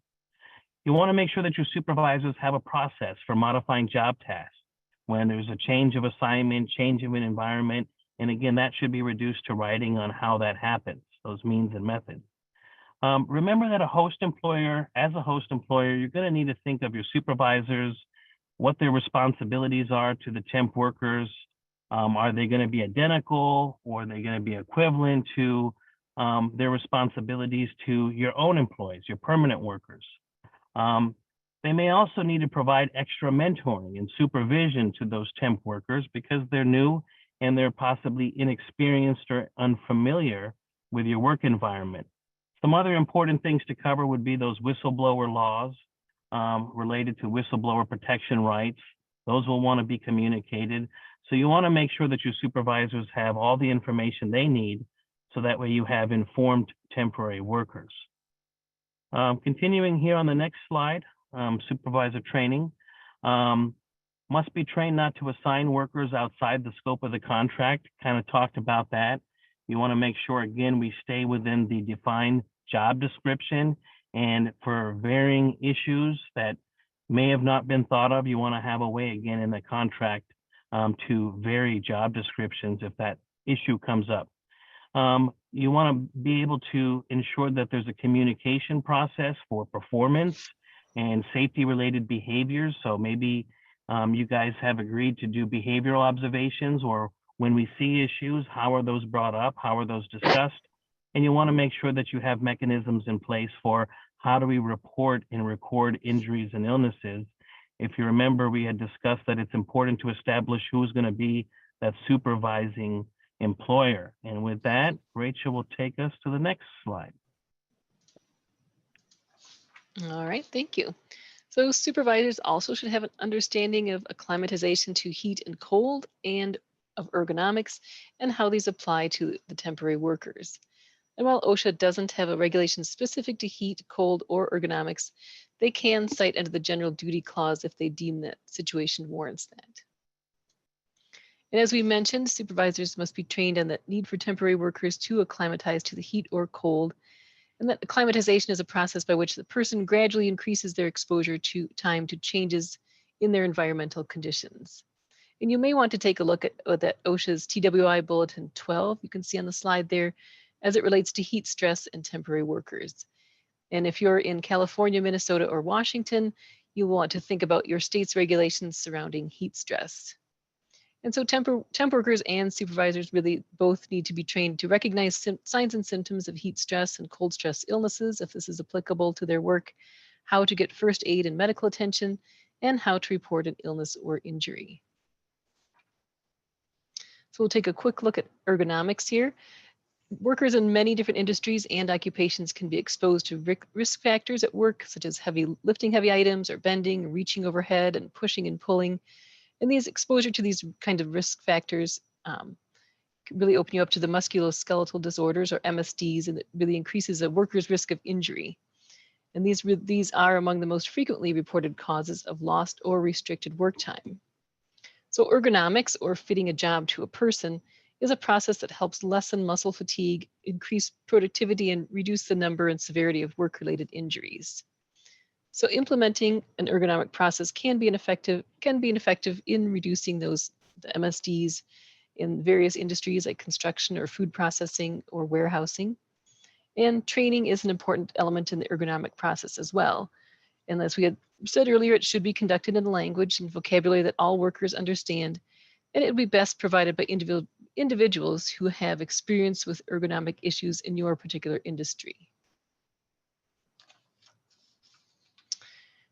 You want to make sure that your supervisors have a process for modifying job tasks. When there's a change of assignment, change of an environment, and again, that should be reduced to writing on how that happens, those means and methods. Remember that as a host employer, you're going to need to think of your supervisors, what their responsibilities are to the temp workers. Are they going to be identical or are they going to be equivalent to their responsibilities to your own employees, your permanent workers? They may also need to provide extra mentoring and supervision to those temp workers because they're new and they're possibly inexperienced or unfamiliar with your work environment. Some other important things to cover would be those whistleblower laws related to whistleblower protection rights. Those will want to be communicated. So you want to make sure that your supervisors have all the information they need so that way you have informed temporary workers. Continuing here on the next slide, supervisor training. Must be trained not to assign workers outside the scope of the contract. Kind of talked about that. You want to make sure, again, we stay within the defined job description. And for varying issues that may have not been thought of, you want to have a way, again, in the contract to vary job descriptions if that issue comes up. You want to be able to ensure that there's a communication process for performance and safety-related behaviors. So maybe you guys have agreed to do behavioral observations, or when we see issues, how are those brought up? How are those discussed? And you want to make sure that you have mechanisms in place for how do we report and record injuries and illnesses. If you remember, we had discussed that it's important to establish who's going to be that supervising employer. And with that, Rachel will take us to the next slide. All right, thank you. So supervisors also should have an understanding of acclimatization to heat and cold and of ergonomics and how these apply to the temporary workers. And while OSHA doesn't have a regulation specific to heat, cold, or ergonomics, they can cite under the general duty clause if they deem that situation warrants that. And as we mentioned, supervisors must be trained on the need for temporary workers to acclimatize to the heat or cold, and that acclimatization is a process by which the person gradually increases their exposure to time to changes in their environmental conditions. And you may want to take a look at that OSHA's TWI Bulletin 12, you can see on the slide there, as it relates to heat stress and temporary workers. And if you're in California, Minnesota, or Washington, you want to think about your state's regulations surrounding heat stress. And so temp workers and supervisors really both need to be trained to recognize signs and symptoms of heat stress and cold stress illnesses, if this is applicable to their work, how to get first aid and medical attention, and how to report an illness or injury. So we'll take a quick look at ergonomics here. Workers in many different industries and occupations can be exposed to risk factors at work, such as lifting heavy items or bending, reaching overhead, and pushing and pulling. And these exposure to these kind of risk factors can really open you up to the musculoskeletal disorders, or MSDs, and it really increases a worker's risk of injury. And these are among the most frequently reported causes of lost or restricted work time. So ergonomics, or fitting a job to a person, is a process that helps lessen muscle fatigue, increase productivity, and reduce the number and severity of work-related injuries. So implementing an ergonomic process can be effective in reducing the MSDs in various industries like construction or food processing or warehousing. And training is an important element in the ergonomic process as well. And as we had said earlier, it should be conducted in a language and vocabulary that all workers understand, and it would be best provided by individuals who have experience with ergonomic issues in your particular industry.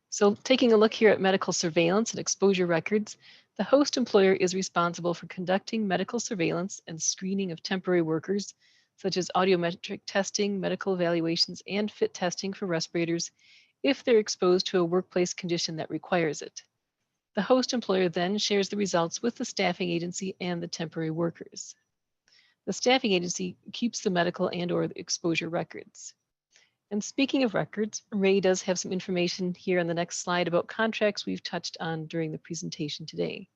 So taking a look here at medical surveillance and exposure records, the host employer is responsible for conducting medical surveillance and screening of temporary workers, such as audiometric testing, medical evaluations, and fit testing for respirators if they're exposed to a workplace condition that requires it. The host employer then shares the results with the staffing agency and the temporary workers. The staffing agency keeps the medical and/or the exposure records. And speaking of records, Ray does have some information here on the next slide about contracts we've touched on during the presentation today.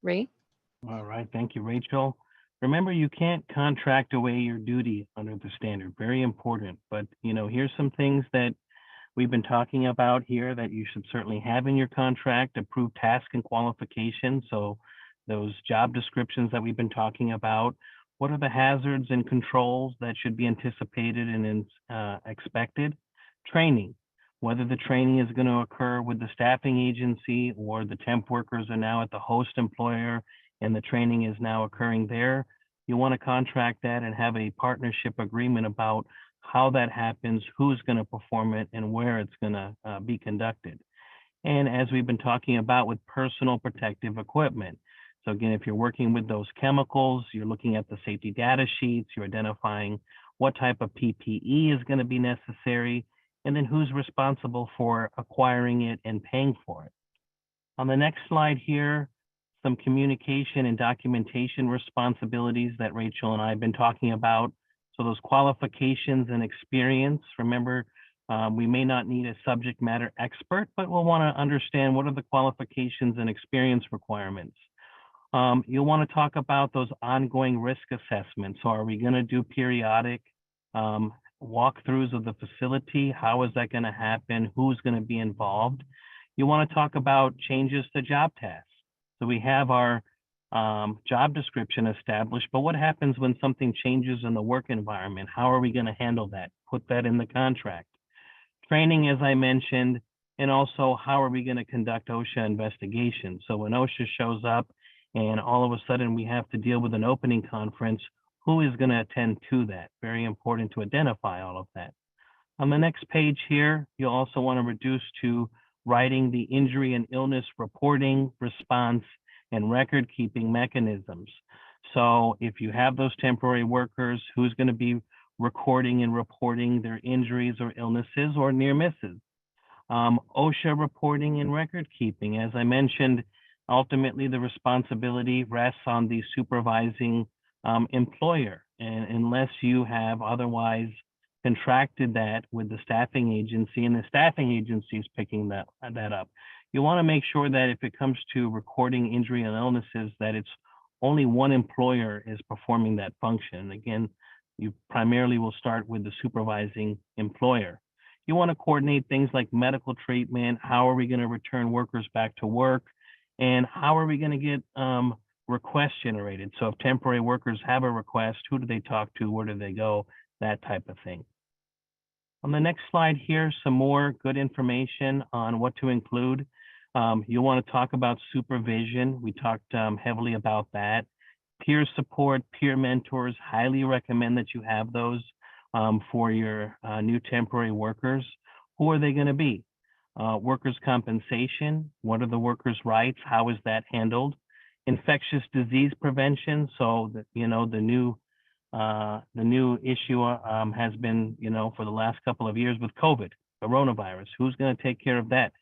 Ray? All right, thank you, Rachel. Remember, you can't contract away your duty under the standard. Very important. But, here's some things that we've been talking about here that you should certainly have in your contract: approved task and qualifications. So those job descriptions that we've been talking about, what are the hazards and controls that should be anticipated and expected? Training, whether the training is going to occur with the staffing agency or the temp workers are now at the host employer and the training is now occurring there. You want to contract that and have a partnership agreement about how that happens, who's going to perform it, and where it's going to be conducted. And as we've been talking about with personal protective equipment. So again, if you're working with those chemicals, you're looking at the safety data sheets, you're identifying what type of PPE is going to be necessary, and then who's responsible for acquiring it and paying for it. On the next slide here, some communication and documentation responsibilities that Rachel and I have been talking about. So those qualifications and experience, remember, We may not need a subject matter expert, but we'll want to understand what are the qualifications and experience requirements. You'll want to talk about those ongoing risk assessments. So are we going to do periodic walkthroughs of the facility? How is that going to happen? Who's going to be involved? You want to talk about changes to job tasks. So we have our job description established, but what happens when something changes in the work environment? How are we going to handle that? Put that in the contract. Training, as I mentioned, and also how are we going to conduct OSHA investigations? So when OSHA shows up and all of a sudden we have to deal with an opening conference, who is going to attend to that? Very important to identify all of that. On the next page here, you'll also want to reduce to writing the injury and illness reporting, response, and record keeping mechanisms. So if you have those temporary workers, who's going to be recording and reporting their injuries or illnesses or near misses? OSHA reporting and record keeping. As I mentioned, ultimately the responsibility rests on the supervising employer. And unless you have otherwise contracted that with the staffing agency and the staffing agency is picking that up, you want to make sure that if it comes to recording injury and illnesses, that it's only one employer is performing that function. Again, you primarily will start with the supervising employer. You want to coordinate things like medical treatment. How are we going to return workers back to work? And how are we going to get requests generated? So if temporary workers have a request, who do they talk to? Where do they go? That type of thing. On the next slide here, some more good information on what to include. You'll want to talk about supervision. We talked heavily about that. Peer support, peer mentors, highly recommend that you have those for your new temporary workers. Who are they going to be? Workers' compensation, what are the workers' rights? How is that handled? Infectious disease prevention. So that, you know, the new issue has been, you know, for the last couple of years with COVID, coronavirus. Who's going to take care of that?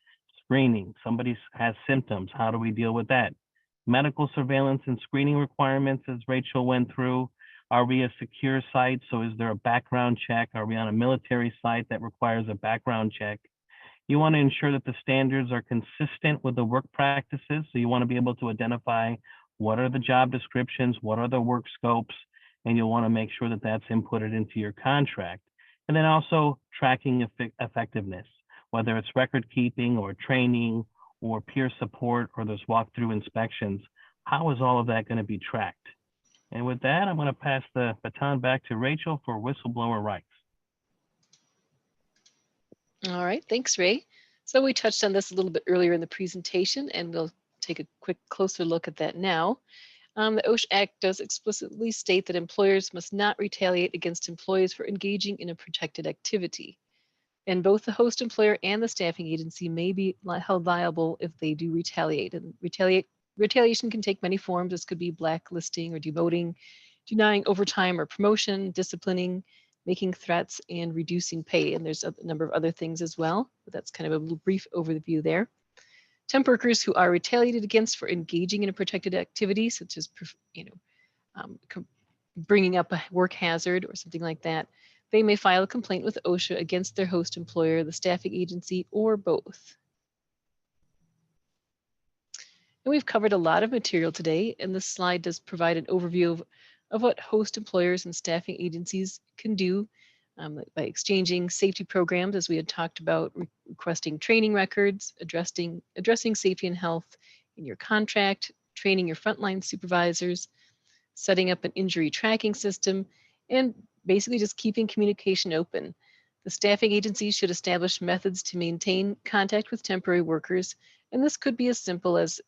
Screening. Somebody has symptoms. How do we deal with that? Medical surveillance and screening requirements, as Rachel went through. Are we a secure site? So is there a background check? Are we on a military site that requires a background check? You want to ensure that the standards are consistent with the work practices. So you want to be able to identify what are the job descriptions, what are the work scopes, and you'll want to make sure that that's inputted into your contract. And then also tracking effectiveness, whether it's record keeping or training or peer support or those walkthrough inspections. How is all of that going to be tracked? And with that, I'm going to pass the baton back to Rachel for whistleblower rights. All right, thanks, Ray. So we touched on this a little bit earlier in the presentation, and we'll take a quick closer look at that now. The OSHA Act does explicitly state that employers must not retaliate against employees for engaging in a protected activity. And both the host employer and the staffing agency may be held liable if they do retaliate. And retaliation can take many forms. This could be blacklisting or demoting, denying overtime or promotion, disciplining, making threats, and reducing pay. And there's a number of other things as well, but that's kind of a brief overview there. Temp workers who are retaliated against for engaging in a protected activity, such as bringing up a work hazard or something like that, they may file a complaint with OSHA against their host employer, the staffing agency, or both. And we've covered a lot of material today, and this slide does provide an overview of what host employers and staffing agencies can do by exchanging safety programs, as we had talked about, requesting training records, addressing safety and health in your contract, training your frontline supervisors, setting up an injury tracking system, and basically just keeping communication open. The staffing agencies should establish methods to maintain contact with temporary workers, and this could be as simple as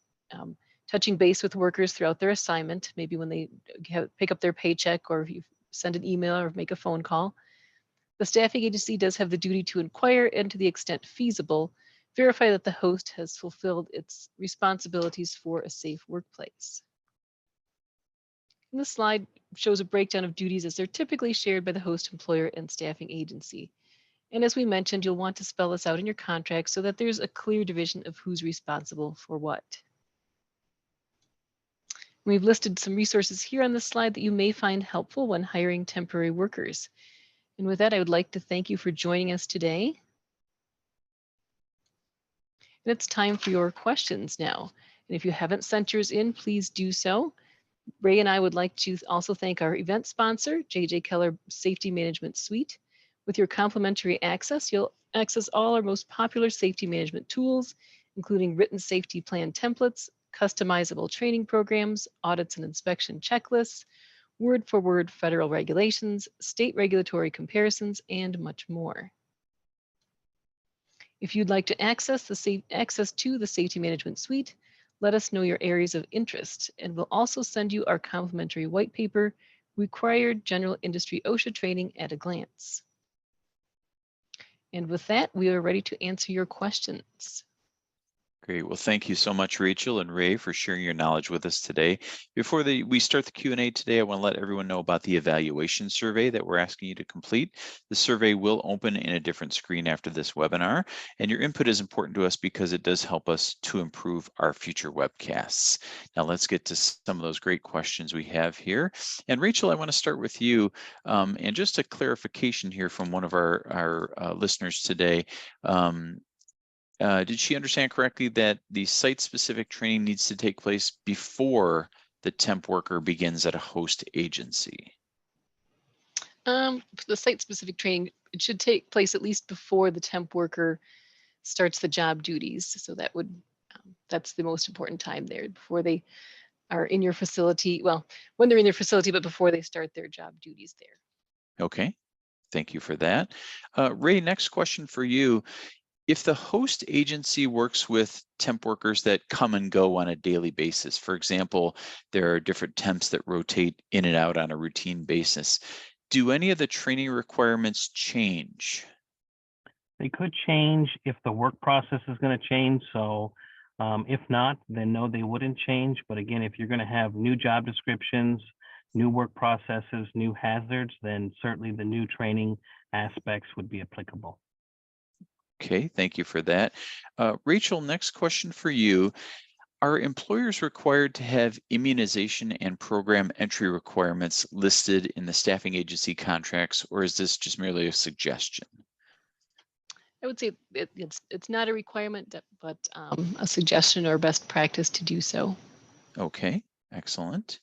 touching base with workers throughout their assignment, maybe when they pick up their paycheck, or if you send an email or make a phone call. The staffing agency does have the duty to inquire and, to the extent feasible, verify that the host has fulfilled its responsibilities for a safe workplace. And this slide shows a breakdown of duties as they're typically shared by the host employer and staffing agency. And as we mentioned, you'll want to spell this out in your contract so that there's a clear division of who's responsible for what. We've listed some resources here on this slide that you may find helpful when hiring temporary workers. And with that, I would like to thank you for joining us today. And it's time for your questions now. And if you haven't sent yours in, please do so. Ray and I would like to also thank our event sponsor, J.J. Keller Safety Management Suite. With your complimentary access, you'll access all our most popular safety management tools, including written safety plan templates, customizable training programs, audits and inspection checklists, word-for-word federal regulations, state regulatory comparisons, and much more. If you'd like to access to the Safety Management Suite, let us know your areas of interest, and we'll also send you our complimentary white paper, Required General Industry OSHA Training at a Glance. And with that, we are ready to answer your questions. Great. Well, thank you so much, Rachel and Ray, for sharing your knowledge with us today. Before we start the Q&A today, I want to let everyone know about the evaluation survey that we're asking you to complete. The survey will open in a different screen after this webinar, and your input is important to us because it does help us to improve our future webcasts. Now, let's get to some of those great questions we have here. And Rachel, I want to start with you, and just a clarification here from one of our listeners today. Did she understand correctly that the site-specific training needs to take place before the temp worker begins at a host agency? The site-specific training, it should take place at least before the temp worker starts the job duties. So that would, that's the most important time there, before they are in your facility. Well, when they're in their facility, but before they start their job duties there. Okay, thank you for that. Ray, next question for you. If the host agency works with temp workers that come and go on a daily basis, for example, there are different temps that rotate in and out on a routine basis, do any of the training requirements change? They could change if the work process is going to change. So if not, then no, they wouldn't change. But again, if you're going to have new job descriptions, new work processes, new hazards, then certainly the new training aspects would be applicable. Okay, thank you for that. Rachel, next question for you. Are employers required to have immunization and program entry requirements listed in the staffing agency contracts, or is this just merely a suggestion? I would say it's not a requirement, but a suggestion or best practice to do so. Okay, excellent.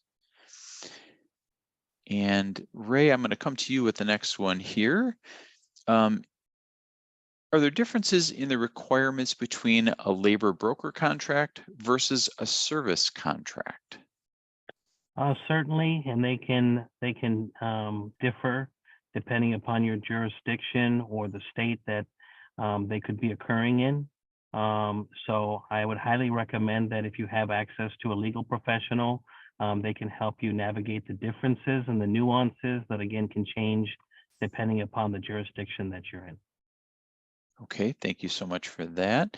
And Ray, I'm going to come to you with the next one here. Are there differences in the requirements between a labor broker contract versus a service contract? Certainly, and they can differ depending upon your jurisdiction or the state that they could be occurring in. So I would highly recommend that if you have access to a legal professional, they can help you navigate the differences and the nuances that again can change depending upon the jurisdiction that you're in. Okay, thank you so much for that.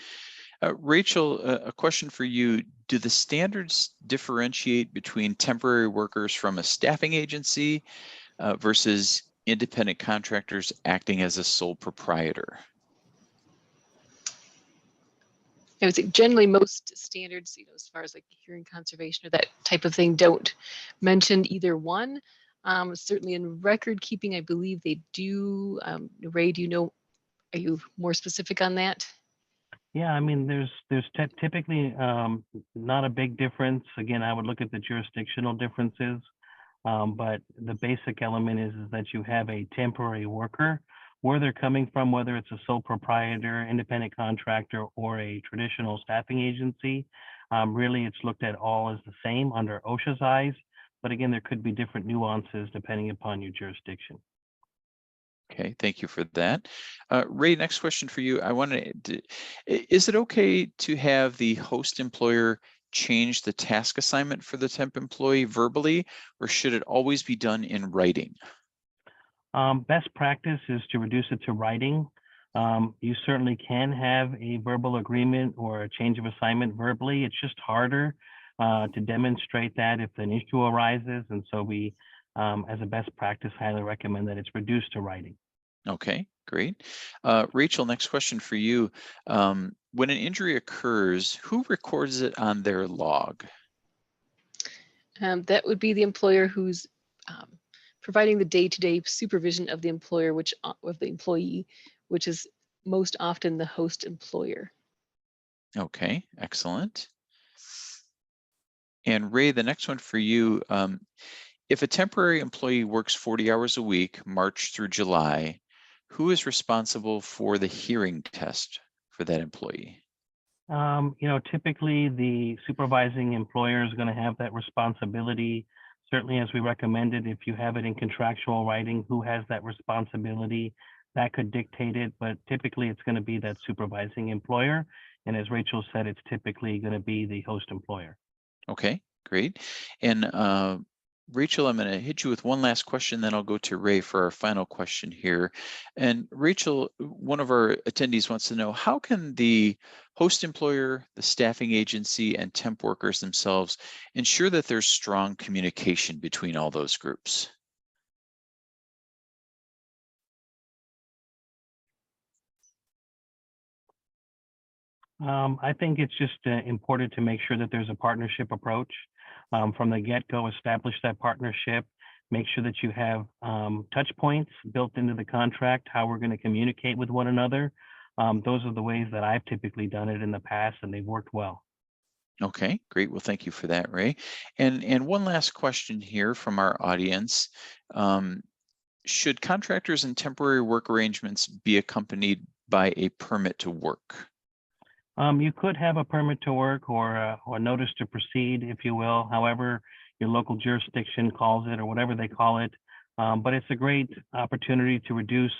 Rachel, a question for you. Do the standards differentiate between temporary workers from a staffing agency versus independent contractors acting as a sole proprietor? I would say generally most standards, as far as like hearing conservation or that type of thing, don't mention either one. Certainly in record keeping, I believe they do. Ray, do you know, are you more specific on that? Yeah, I mean, there's typically not a big difference. Again, I would look at the jurisdictional differences, but the basic element is that you have a temporary worker, where they're coming from, whether it's a sole proprietor, independent contractor, or a traditional staffing agency. Really, it's looked at all as the same under OSHA's eyes, but again, there could be different nuances depending upon your jurisdiction. Okay, thank you for that. Ray, next question for you. I wanted to, is it okay to have the host employer change the task assignment for the temp employee verbally, or should it always be done in writing? Best practice is to reduce it to writing. You certainly can have a verbal agreement or a change of assignment verbally. It's just harder to demonstrate that if an issue arises. And so we, as a best practice, highly recommend that it's reduced to writing. Okay, great. Rachel, next question for you. When an injury occurs, who records it on their log? That would be the employer who's providing the day-to-day supervision of the employer, of the employee, which is most often the host employer. Okay, excellent. And Ray, the next one for you. If a temporary employee works 40 hours a week, March through July, who is responsible for the hearing test for that employee? Typically the supervising employer is going to have that responsibility. Certainly, as we recommended, if you have it in contractual writing, who has that responsibility, that could dictate it, but typically it's going to be that supervising employer. And as Rachel said, it's typically going to be the host employer. Okay, great. And Rachel, I'm going to hit you with one last question, then I'll go to Ray for our final question here. And Rachel, one of our attendees wants to know, how can the host employer, the staffing agency, and temp workers themselves ensure that there's strong communication between all those groups? I think it's just important to make sure that there's a partnership approach from the get-go. Establish that partnership. Make sure that you have touch points built into the contract, how we're going to communicate with one another. Those are the ways that I've typically done it in the past, and they've worked well. Okay, great. Well, thank you for that, Ray. And one last question here from our audience. Should contractors and temporary work arrangements be accompanied by a permit to work? You could have a permit to work or a notice to proceed, if you will, however your local jurisdiction calls it or whatever they call it. But it's a great opportunity to reduce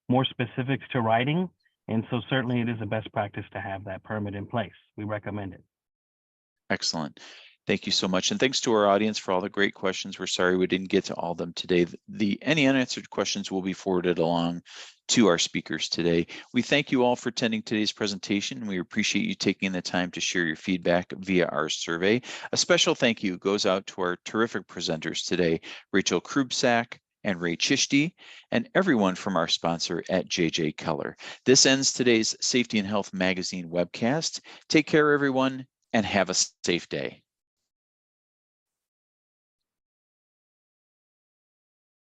more specifics to writing. And so certainly it is a best practice to have that permit in place. We recommend it. Excellent. Thank you so much. And thanks to our audience for all the great questions. We're sorry we didn't get to all of them today. Any unanswered questions will be forwarded along to our speakers today. We thank you all for attending today's presentation. We appreciate you taking the time to share your feedback via our survey. A special thank you goes out to our terrific presenters today, Rachel Krubsack and Ray Chishti, and everyone from our sponsor at JJ Keller. This ends today's Safety and Health Magazine webcast. Take care, everyone, and have a safe day.